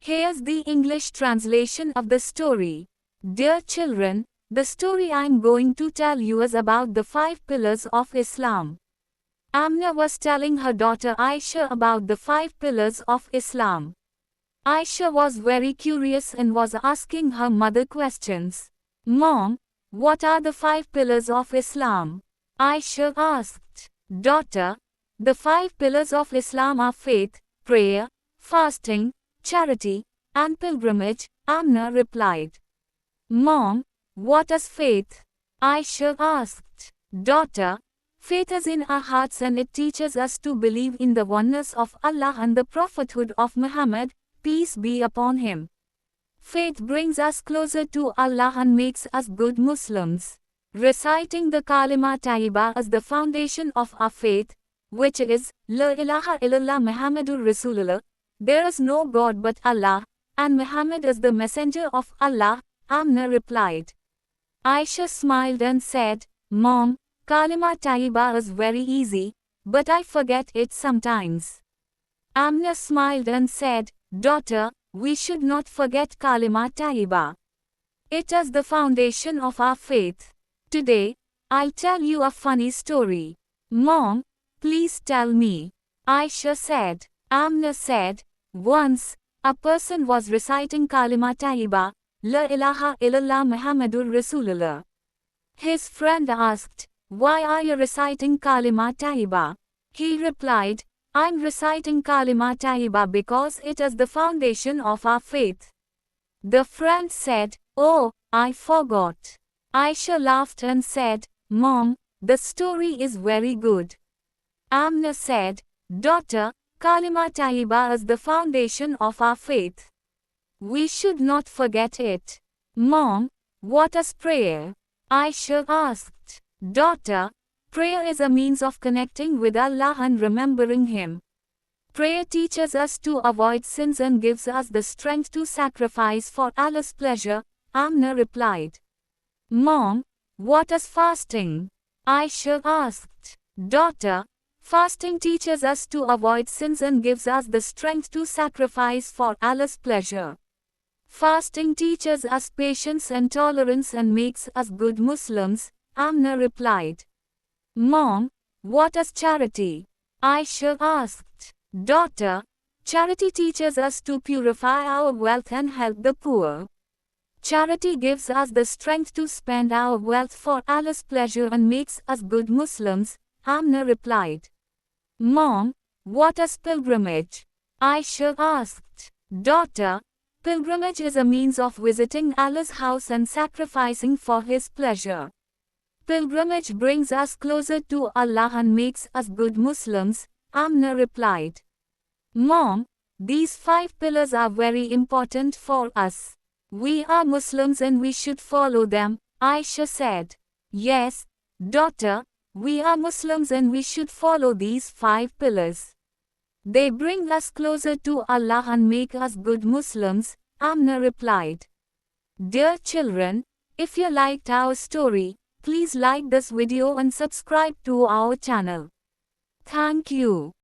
Here's the English translation of the story. Dear children, the story I'm going to tell you is about the 5 pillars of Islam. Amna was telling her daughter Aisha about the 5 pillars of Islam. Aisha was very curious and was asking her mother questions. Mom, what are the 5 pillars of Islam? Aisha asked. Daughter, the 5 pillars of Islam are faith, prayer, fasting, charity, and pilgrimage, Amna replied. Mom, what is faith? Aisha asked. Daughter, faith is in our hearts and it teaches us to believe in the oneness of Allah and the prophethood of Muhammad, peace be upon him. Faith brings us closer to Allah and makes us good Muslims. Reciting the Kalima Tayyiba is the foundation of our faith, which is, La ilaha illallah Muhammadur Rasulullah, there is no God but Allah, and Muhammad is the messenger of Allah, Amna replied. Aisha smiled and said, Mom, Kalima Tayyiba is very easy, but I forget it sometimes. Amna smiled and said, Daughter, we should not forget Kalima Tayyiba. It is the foundation of our faith. Today, I'll tell you a funny story. Mom, please tell me. Aisha said. Amna said, once, a person was reciting Kalima Tayyiba, La ilaha illallah Muhammadur Rasulullah. His friend asked, why are you reciting Kalima Tayyiba? He replied, I'm reciting Kalima Tayyiba because it is the foundation of our faith. The friend said, oh, I forgot. Aisha laughed and said, Mom, the story is very good. Amna said, Daughter, Kalima Tayyiba is the foundation of our faith. We should not forget it. Mom, what is prayer? Aisha asked. Daughter, prayer is a means of connecting with Allah and remembering Him. Prayer teaches us to avoid sins and gives us the strength to sacrifice for Allah's pleasure, Amna replied. Mom, what is fasting? Aisha asked. Daughter, fasting teaches us to avoid sins and gives us the strength to sacrifice for Allah's pleasure. Fasting teaches us patience and tolerance and makes us good Muslims, Amna replied. Mom, what is charity? Aisha asked. Daughter, charity teaches us to purify our wealth and help the poor. Charity gives us the strength to spend our wealth for Allah's pleasure and makes us good Muslims, Amna replied. Mom, what is pilgrimage? Aisha asked. Daughter, pilgrimage is a means of visiting Allah's house and sacrificing for His pleasure. Pilgrimage brings us closer to Allah and makes us good Muslims, Amna replied. Mom, these 5 pillars are very important for us. We are Muslims and we should follow them, Aisha said. Yes, daughter, we are Muslims and we should follow these 5 pillars. They bring us closer to Allah and make us good Muslims, Amna replied. Dear children, if you liked our story, please like this video and subscribe to our channel. Thank you.